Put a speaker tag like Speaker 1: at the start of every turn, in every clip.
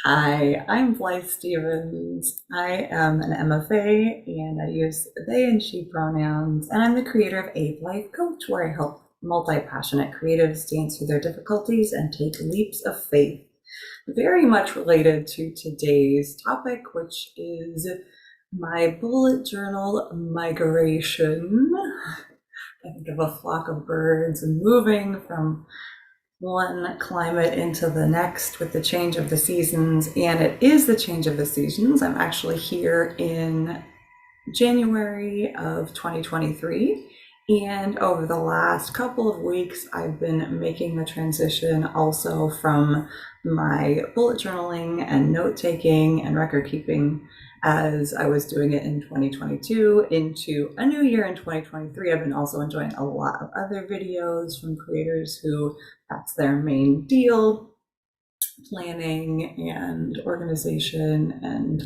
Speaker 1: Hi, I'm Blythe Stevens. I am an MFA and I use they and she pronouns, and I'm the creator of A Blythe Coach, where I help multi-passionate creatives dance through their difficulties and take leaps of faith. Very much related to today's topic, which is my bullet journal migration. I think of a flock of birds and moving from one climate into the next with the change of the seasons, and it is the change of the seasons. I'm actually here in January of 2023, and over the last couple of weeks I've been making the transition also from my bullet journaling and note-taking and record keeping as I was doing it in 2022 into a new year in 2023. I've been also enjoying a lot of other videos from creators who that's their main deal, planning and organization and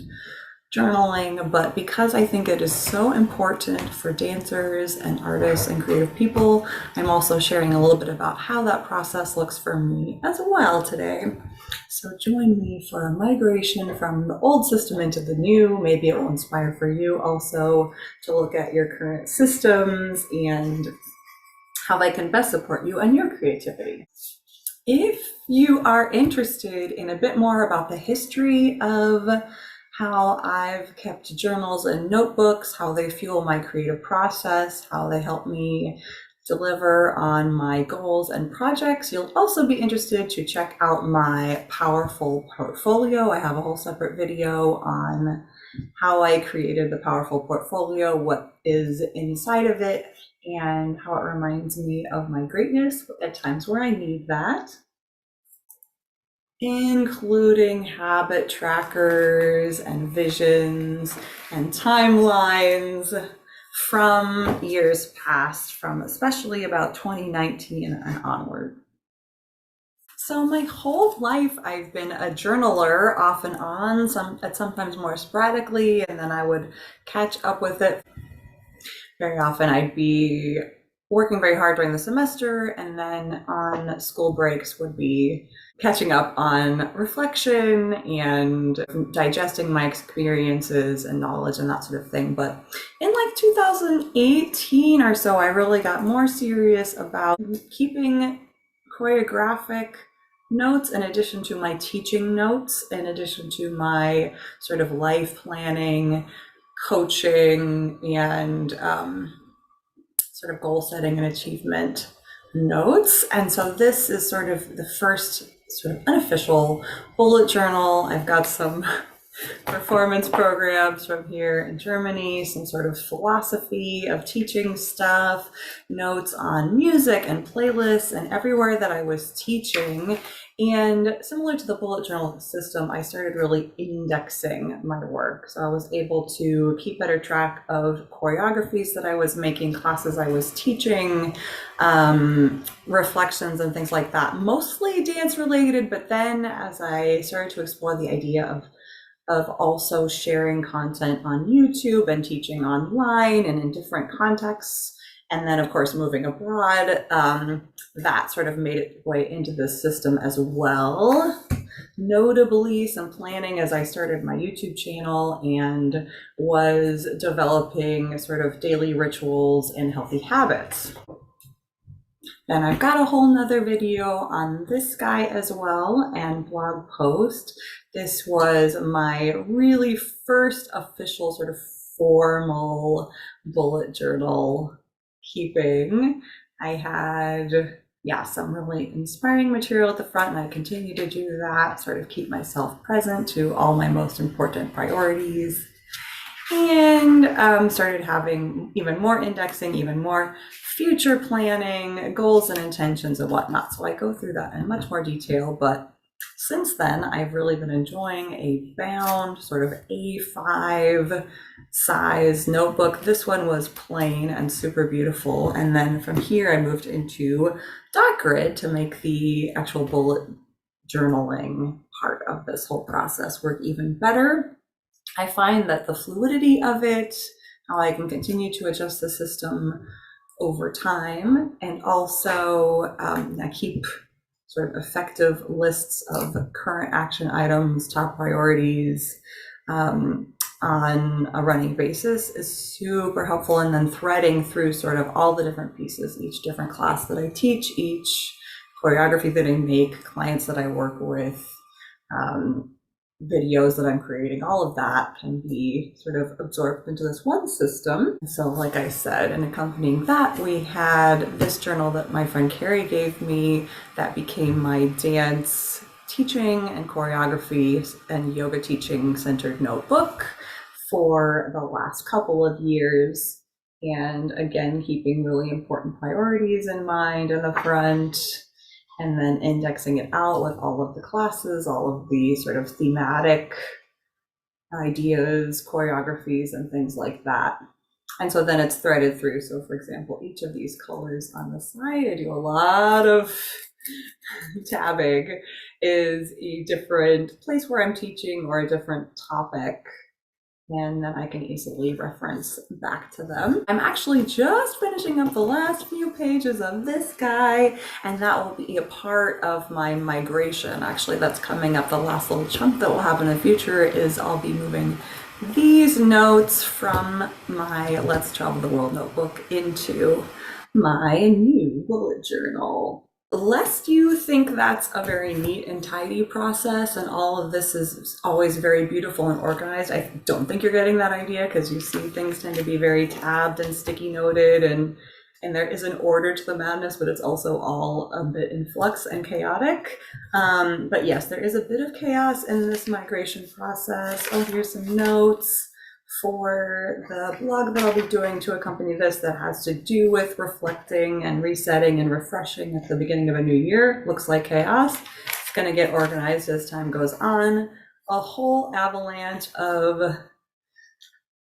Speaker 1: journaling. But because I think it is so important for dancers and artists and creative people, I'm also sharing a little bit about how that process looks for me as well today. So join me for a migration from the old system into the new. Maybe it will inspire for you also to look at your current systems and how they can best support you and your creativity. If you are interested in a bit more about the history of how I've kept journals and notebooks, how they fuel my creative process, how they help me deliver on my goals and projects, you'll also be interested to check out my powerful portfolio. I have a whole separate video on how I created the powerful portfolio, what is inside of it, and how it reminds me of my greatness at times where I need that, including habit trackers and visions and timelines from years past, from especially about 2019 and onward. So my whole life I've been a journaler off and on, sometimes more sporadically, and then I would catch up with it. Very often I'd be working very hard during the semester, and then on school breaks would be catching up on reflection and digesting my experiences and knowledge and that sort of thing. But in like 2018 or so, I really got more serious about keeping choreographic notes in addition to my teaching notes, in addition to my sort of life planning, coaching, and sort of goal setting and achievement notes. And so this is sort of the first sort of unofficial bullet journal. I've got some performance programs from here in Germany, some sort of philosophy of teaching stuff, notes on music and playlists and everywhere that I was teaching. And similar to the bullet journal system, I started really indexing my work. So I was able to keep better track of choreographies that I was making, classes I was teaching, reflections and things like that, mostly dance related. But then as I started to explore the idea of also sharing content on YouTube and teaching online and in different contexts, and then of course moving abroad, that sort of made its way into the system as well. Notably, some planning as I started my YouTube channel and was developing sort of daily rituals and healthy habits. Then I've got a whole nother video on this guy as well, and blog post. This was my really first official sort of formal bullet journal keeping. I had, some really inspiring material at the front, and I continue to do that, sort of keep myself present to all my most important priorities. And started having even more indexing, even more future planning, goals and intentions and whatnot. So I go through that in much more detail, but since then, I've really been enjoying a bound sort of A5 size notebook. This one was plain and super beautiful. And then from here, I moved into dot grid to make the actual bullet journaling part of this whole process work even better. I find that the fluidity of it, how I can continue to adjust the system over time, and also I keep sort of effective lists of current action items, top priorities, on a running basis is super helpful. And then threading through sort of all the different pieces, each different class that I teach, each choreography that I make, clients that I work with, videos that I'm creating, all of that can be sort of absorbed into this one system. So like I said, and accompanying that, we had this journal that my friend Carrie gave me that became my dance teaching and choreography and yoga teaching centered notebook for the last couple of years. And again, keeping really important priorities in mind in the front, and then indexing it out with all of the classes, all of the sort of thematic ideas, choreographies, and things like that. And so then it's threaded through. So for example, each of these colors on the side, I do a lot of tabbing, is a different place where I'm teaching or a different topic. And then I can easily reference back to them. I'm actually just finishing up the last few pages of this guy, and that will be a part of my migration. Actually, that's coming up. The last little chunk that will happen in the future is I'll be moving these notes from my Let's Travel the World notebook into my new bullet journal. Lest you think that's a very neat and tidy process and all of this is always very beautiful and organized, I don't think you're getting that idea, because you see things tend to be very tabbed and sticky noted, and there is an order to the madness, but it's also all a bit in flux and chaotic. But yes, there is a bit of chaos in this migration process. Oh, here's some notes for the blog that I'll be doing to accompany this that has to do with reflecting and resetting and refreshing at the beginning of a new year. Looks like chaos. It's going to get organized as time goes on. A whole avalanche of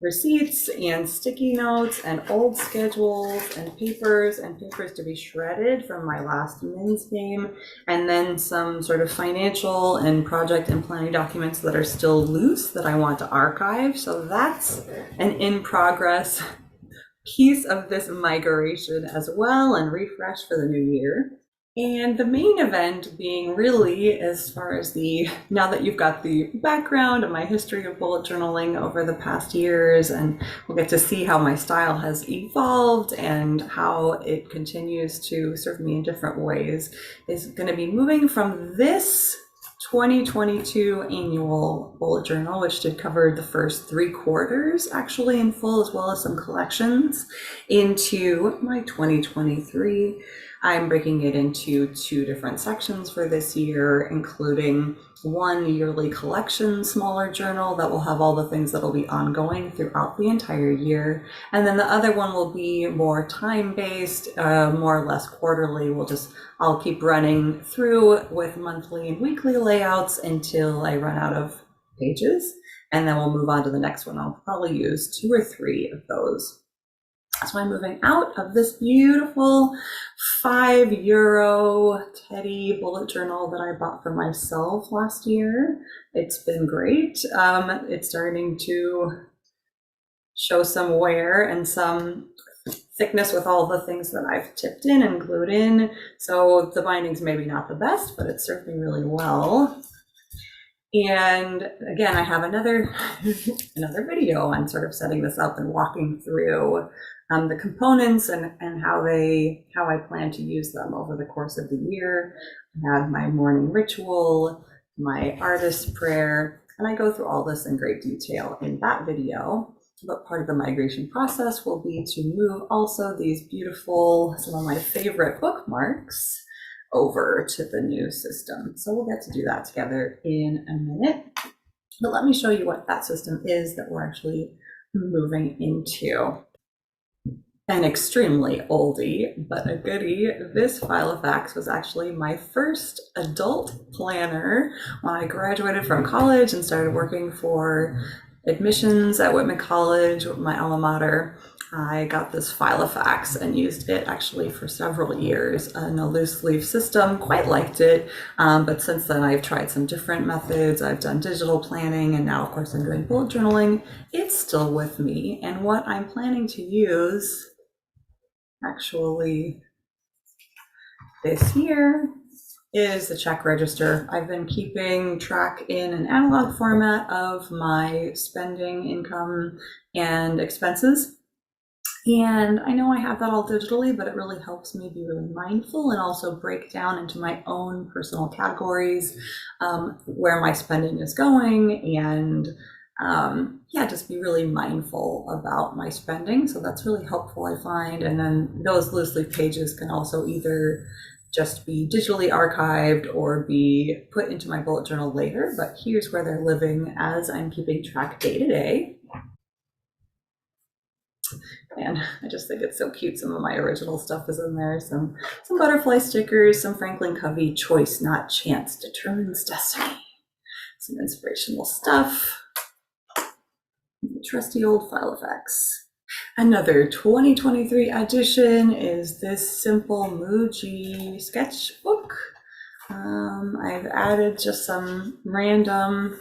Speaker 1: receipts and sticky notes and old schedules and papers to be shredded from my last men's game, and then some sort of financial and project and planning documents that are still loose that I want to archive. So that's an in progress piece of this migration as well, and refresh for the new year. And the main event being really, as far as now that you've got the background of my history of bullet journaling over the past years, and we'll get to see how my style has evolved and how it continues to serve me in different ways, is going to be moving from this 2022 annual bullet journal, which did cover the first 3 quarters actually in full, as well as some collections, into my 2023. I'm breaking it into 2 different sections for this year, including one yearly collection, smaller journal that will have all the things that will be ongoing throughout the entire year. And then the other one will be more time-based, more or less quarterly. I'll keep running through with monthly and weekly layouts until I run out of pages. And then we'll move on to the next one. I'll probably use 2 or 3 of those. So I'm moving out of this beautiful €5 Teddy bullet journal that I bought for myself last year. It's been great. It's starting to show some wear and some thickness with all the things that I've tipped in and glued in. So the binding's maybe not the best, but it's served me really well. And again, I have another video on sort of setting this up and walking through the components and how I plan to use them over the course of the year. I have my morning ritual, my artist prayer, and I go through all this in great detail in that video. But part of the migration process will be to move also these beautiful, some of my favorite bookmarks over to the new system. So we'll get to do that together in a minute. But let me show you what that system is that we're actually moving into. An extremely oldie, but a goodie. This Filofax was actually my first adult planner when I graduated from college and started working for admissions at Whitman College, my alma mater. I got this Filofax and used it actually for several years in a loose leaf system, quite liked it. But since then I've tried some different methods. I've done digital planning, and now of course I'm doing bullet journaling. It's still with me, and what I'm planning to use actually this year is the check register. I've been keeping track in an analog format of my spending, income, and expenses. And I know I have that all digitally, but it really helps me be really mindful and also break down into my own personal categories where my spending is going, and yeah, just be really mindful about my spending. So that's really helpful, I find. And then those loose leaf pages can also either just be digitally archived or be put into my bullet journal later, but here's where they're living as I'm keeping track day to day. And I just think it's so cute. Some of my original stuff is in there. Some butterfly stickers, some Franklin Covey choice, not chance, determines destiny. Some inspirational stuff. The trusty old Filofax. Another 2023 addition is this simple Muji sketchbook. I've added just some random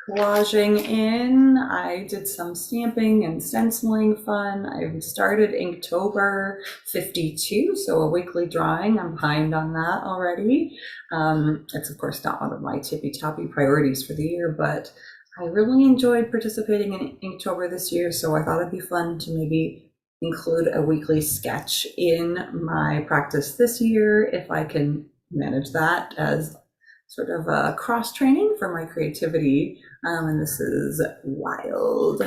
Speaker 1: collaging in. I did some stamping and stenciling fun. I started Inktober 52, so a weekly drawing. I'm behind on that already. It's of course not one of my tippy-toppy priorities for the year, but I really enjoyed participating in Inktober this year, so I thought it'd be fun to maybe include a weekly sketch in my practice this year, if I can manage that as sort of a cross-training for my creativity. And this is wild.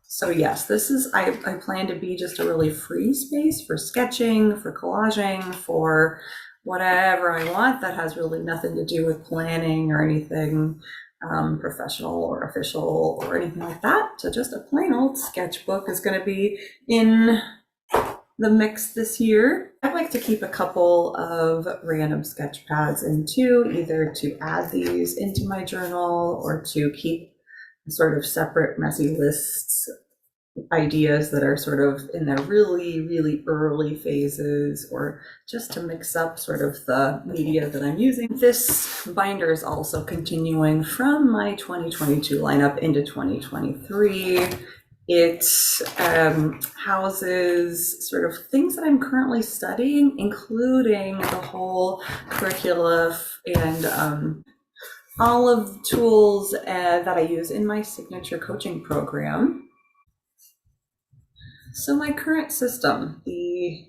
Speaker 1: So yes, this is, I plan to be just a really free space for sketching, for collaging, for whatever I want that has really nothing to do with planning or anything professional or official or anything like that. So just a plain old sketchbook is going to be in the mix this year. I like to keep a couple of random sketch pads in too, either to add these into my journal or to keep sort of separate messy lists, ideas that are sort of in their really, really early phases, or just to mix up sort of the media that I'm using. This binder is also continuing from my 2022 lineup into 2023. It houses sort of things that I'm currently studying, including the whole curricula and all of the tools that I use in my signature coaching program. So my current system, the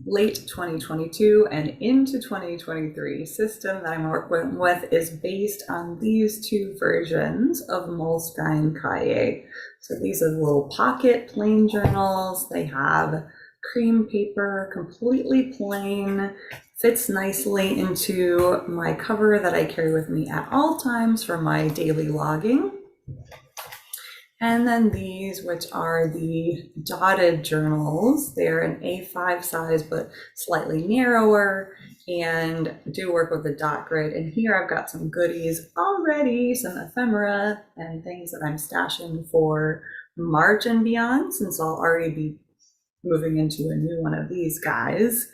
Speaker 1: late 2022 and into 2023 system that I'm working with, is based on these two versions of Moleskine Cahiers. So these are little pocket plain journals. They have cream paper, completely plain, fits nicely into my cover that I carry with me at all times for my daily logging. And then these, which are the dotted journals, they're an A5 size, but slightly narrower, and do work with the dot grid. And here I've got some goodies already, some ephemera and things that I'm stashing for March and beyond, since I'll already be moving into a new one of these guys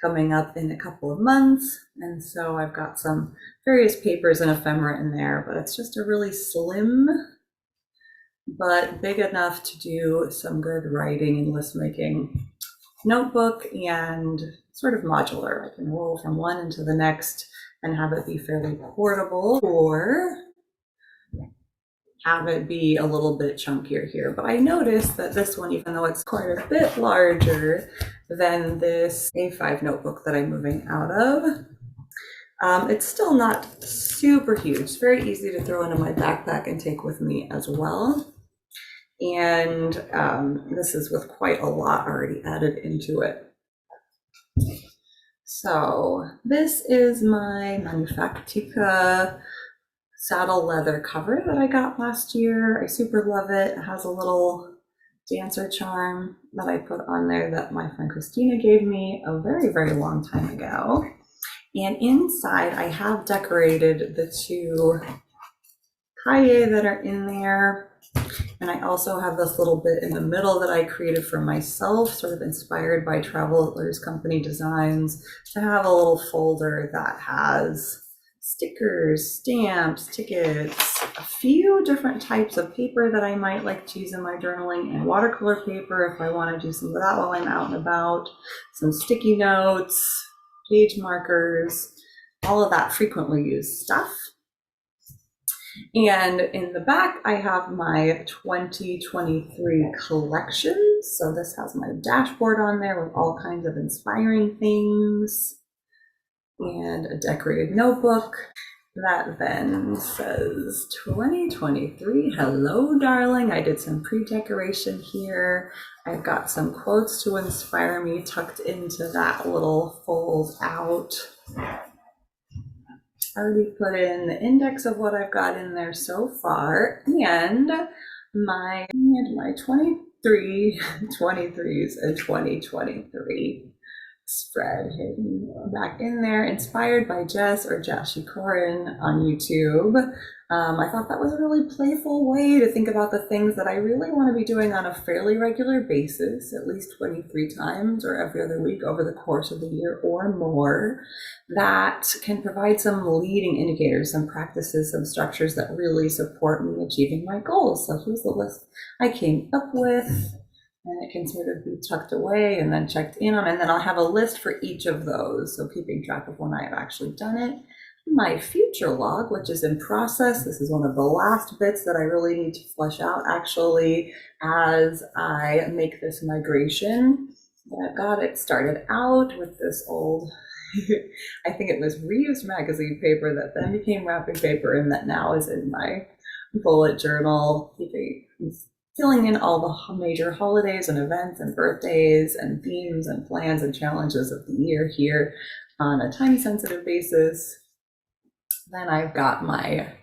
Speaker 1: coming up in a couple of months. And so I've got some various papers and ephemera in there, but it's just a really slim but big enough to do some good writing and list making notebook, and sort of modular. I can roll from one into the next and have it be fairly portable, or have it be a little bit chunkier here. But I noticed that this one, even though it's quite a bit larger than this A5 notebook that I'm moving out of, it's still not super huge. It's very easy to throw into my backpack and take with me as well. And this is with quite a lot already added into it. So this is my Manufactica saddle leather cover that I got last year. I super love it. It has a little dancer charm that I put on there that my friend Christina gave me a very, very long time ago. And inside I have decorated the two cahiers that are in there. And I also have this little bit in the middle that I created for myself, sort of inspired by Travelers Company designs, to have a little folder that has stickers, stamps, tickets, a few different types of paper that I might like to use in my journaling, and watercolor paper if I want to do some of that while I'm out and about, some sticky notes, page markers, all of that frequently used stuff. And in the back, I have my 2023 collections. So this has my dashboard on there with all kinds of inspiring things and a decorated notebook that then says 2023, hello darling. I did some pre-decoration here. I've got some quotes to inspire me tucked into that little fold out. Already put in the index of what I've got in there so far, and my 23, 23s and 2023 spread hidden back in there, inspired by Jess or JashiiCorrin on YouTube. I thought that was a really playful way to think about the things that I really want to be doing on a fairly regular basis, at least 23 times or every other week over the course of the year or more, that can provide some leading indicators, some practices, some structures that really support me achieving my goals. So here's the list I came up with, and it can sort of be tucked away and then checked in on, and then I'll have a list for each of those, so keeping track of when I have actually done it. My future log, which is in process. This is one of the last bits that I really need to flesh out actually as I make this migration. But I've got it started out with this old, I think it was reused magazine paper that then became wrapping paper and that now is in my bullet journal, filling in all the major holidays and events and birthdays and themes and plans and challenges of the year here on a time-sensitive basis. Then I've got my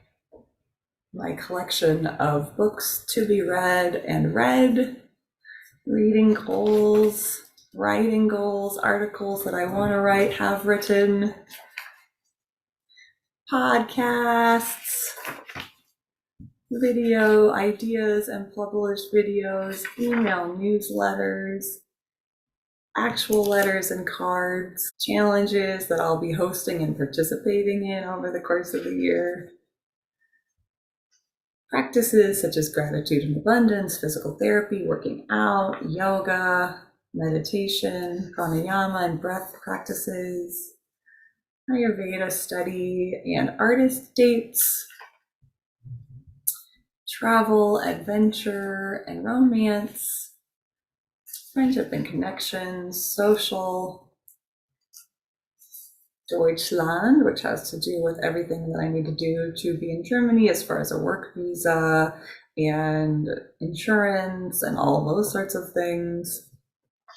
Speaker 1: collection of books to be read and read, reading goals, writing goals, articles that I want to write, have written, podcasts, video ideas and published videos, email newsletters, actual letters and cards, challenges that I'll be hosting and participating in over the course of the year, practices such as gratitude and abundance, physical therapy, working out, yoga, meditation, pranayama and breath practices, Ayurveda study and artist dates, travel, adventure, and romance, friendship and connections, social, Deutschland, which has to do with everything that I need to do to be in Germany as far as a work visa and insurance and all those sorts of things,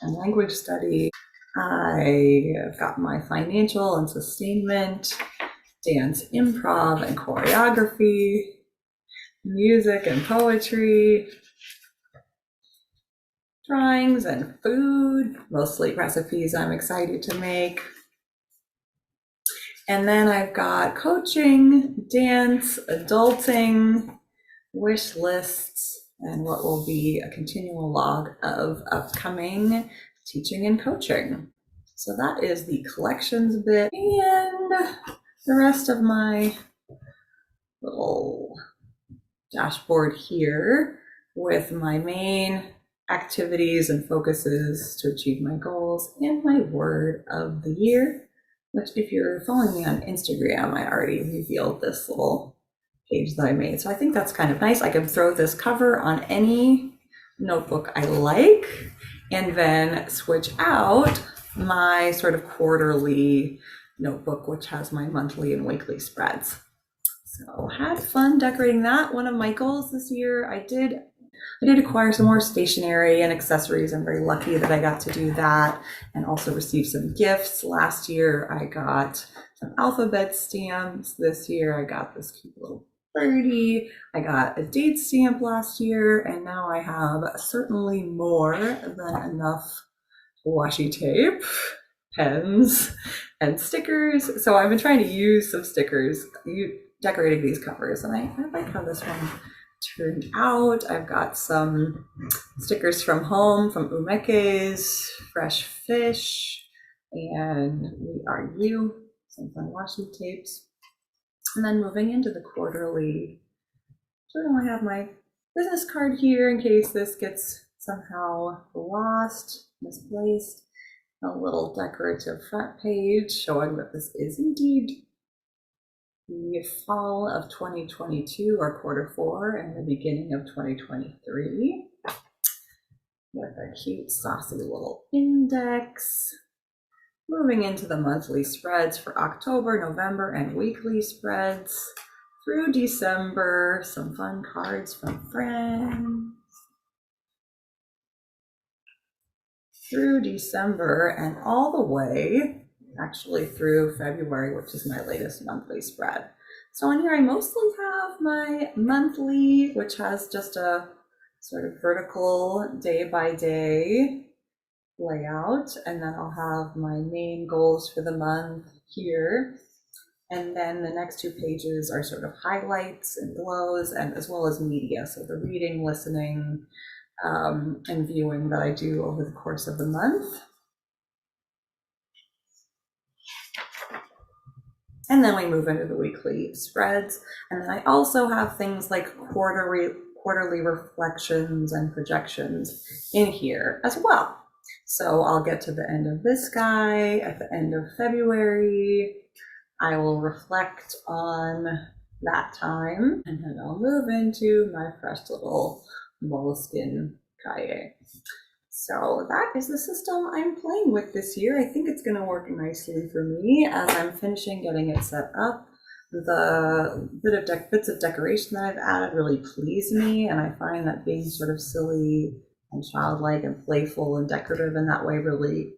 Speaker 1: and language study. I've got my financial and sustainment, dance, improv, and choreography, music and poetry, drawings and food, mostly recipes I'm excited to make. And then I've got coaching, dance, adulting, wish lists, and what will be a continual log of upcoming teaching and coaching. So that is the collections bit, and the rest of my little dashboard here with my main activities and focuses to achieve my goals and my word of the year, which if you're following me on Instagram, I already revealed this little page that I made. So I think that's kind of nice. I can throw this cover on any notebook I like and then switch out my sort of quarterly notebook, which has my monthly and weekly spreads. So had fun decorating that. One of my goals this year, I did acquire some more stationery and accessories. I'm very lucky that I got to do that and also receive some gifts. Last year, I got some alphabet stamps. This year, I got this cute little birdie. I got a date stamp last year, and now I have certainly more than enough washi tape, pens, and stickers. So I've been trying to use some stickers, decorating these covers, and I like how this one turned out. I've got some stickers from home, from Umeke's Fresh Fish, and We Are You, some fun washi tapes. And then moving into the quarterly journal, I have my business card here in case this gets somehow lost, misplaced. A little decorative front page showing that this is indeed the fall of 2022 or quarter four and the beginning of 2023 with a cute saucy little index. Moving into the monthly spreads for October, November, and weekly spreads through December. Some fun cards from friends. Through December and all the way, actually through February, which is my latest monthly spread. So in here, I mostly have my monthly, which has just a sort of vertical day by day layout. And then I'll have my main goals for the month here. And then the next two pages are sort of highlights and glows, and as well as media. So the reading, listening, and viewing that I do over the course of the month. And then we move into the weekly spreads. And then I also have things like quarterly reflections and projections in here as well. So I'll get to the end of this guy at the end of February. I will reflect on that time, and then I'll move into my fresh little Moleskine Cahiers. So that is the system I'm playing with this year. I think it's going to work nicely for me as I'm finishing getting it set up. The bits of decoration that I've added really please me, and I find that being sort of silly and childlike and playful and decorative in that way really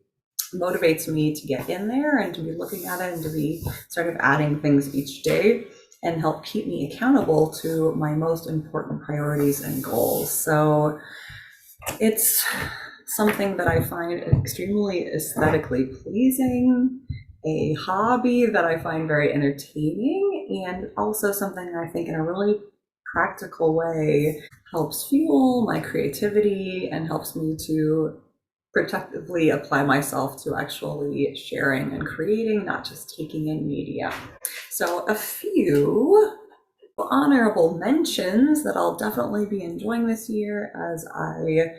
Speaker 1: motivates me to get in there and to be looking at it and to be sort of adding things each day and help keep me accountable to my most important priorities and goals. So it's something that I find extremely aesthetically pleasing, a hobby that I find very entertaining, and also something I think in a really practical way helps fuel my creativity and helps me to protectively apply myself to actually sharing and creating, not just taking in media. So a few honorable mentions that I'll definitely be enjoying this year as I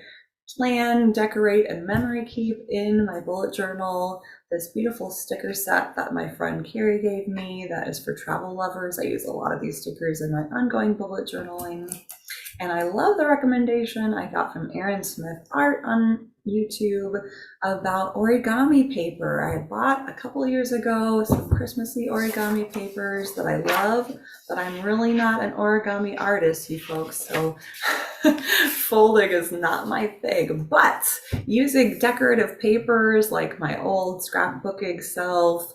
Speaker 1: plan, decorate, and memory keep in my bullet journal this beautiful sticker set that my friend Carrie gave me that is for travel lovers. I use a lot of these stickers in my ongoing bullet journaling. And I love the recommendation I got from Erin Smith Art on YouTube about origami paper. I had bought a couple years ago some Christmassy origami papers that I love, but I'm really not an origami artist, you folks, so folding is not my thing. But using decorative papers like my old scrapbooking self,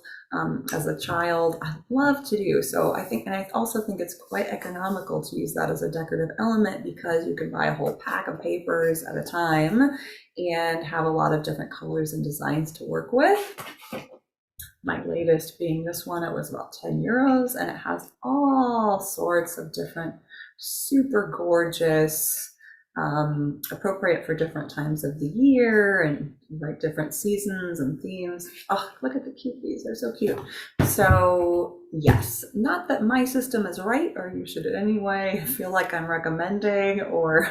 Speaker 1: as a child, I love to do. So I think, and I also think it's quite economical to use that as a decorative element because you can buy a whole pack of papers at a time and have a lot of different colors and designs to work with. My latest being this one, it was about 10 euros and it has all sorts of different super gorgeous, appropriate for different times of the year and like different seasons and themes. Oh, look at the cuties, they're so cute. So yes, not that my system is right or you should in any way feel like I'm recommending or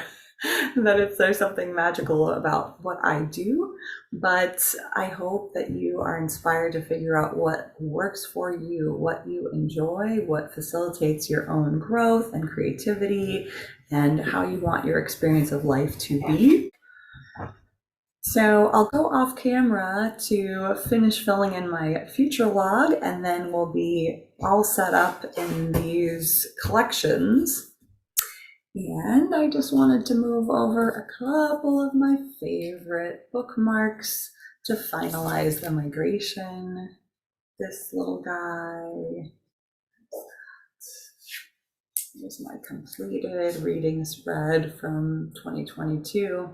Speaker 1: that there's something magical about what I do, but I hope that you are inspired to figure out what works for you, what you enjoy, what facilitates your own growth and creativity, and how you want your experience of life to be. So I'll go off camera to finish filling in my future log, and then we'll be all set up in these collections. And I just wanted to move over a couple of my favorite bookmarks to finalize the migration. This little guy. Here's my completed reading spread from 2022.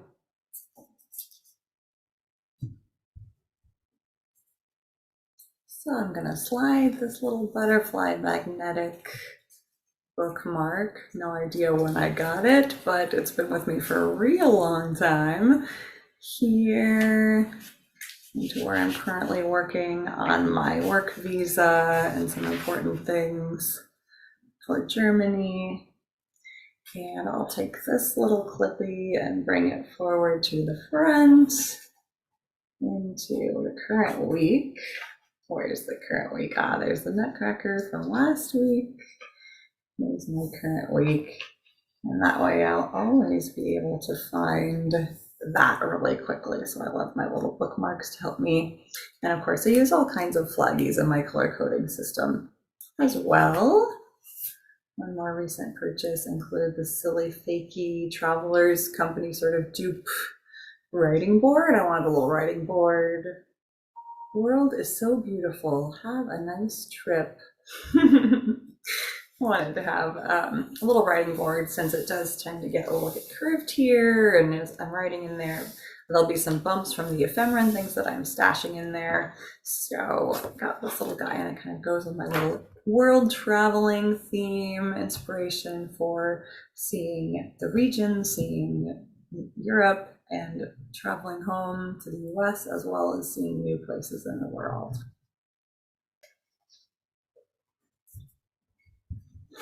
Speaker 1: So I'm going to slide this little butterfly magnetic bookmark. No idea when I got it, but it's been with me for a real long time. Here into where I'm currently working on my work visa and some important things for Germany. And I'll take this little clippy and bring it forward to the front into the current week. Where's the current week? Ah, there's the Nutcracker from last week. Here's my current week. And that way I'll always be able to find that really quickly. So I love my little bookmarks to help me. And of course I use all kinds of flaggies in my color coding system as well. One more recent purchase included the silly fakey Travelers Company sort of dupe writing board. I wanted a little writing board. The world is so beautiful. Have a nice trip. Wanted to have a little writing board since it does tend to get a little bit curved here, and as I'm writing in there, there'll be some bumps from the ephemera and things that I'm stashing in there. So I've got this little guy, and it kind of goes with my little world traveling theme inspiration for seeing the region, seeing Europe, and traveling home to the US, as well as seeing new places in the world.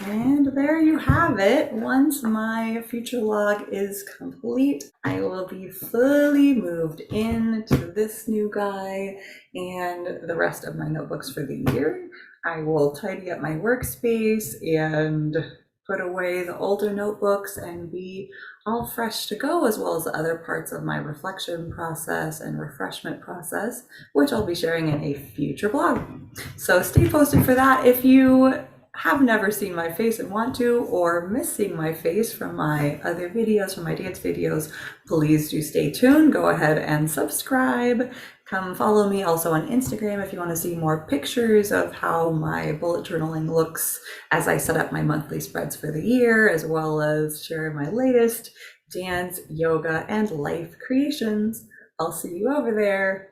Speaker 1: And there you have it. Once my future log is complete, I will be fully moved into this new guy and the rest of my notebooks for the year. I will tidy up my workspace and put away the older notebooks and be all fresh to go, as well as the other parts of my reflection process and refreshment process, which I'll be sharing in a future blog. So stay posted for that. If you have never seen my face and want to, or missing my face from my other videos, from my dance videos, please do stay tuned. Go ahead and subscribe. Come follow me also on Instagram if you want to see more pictures of how my bullet journaling looks as I set up my monthly spreads for the year, as well as share my latest dance, yoga, and life creations. I'll see you over there.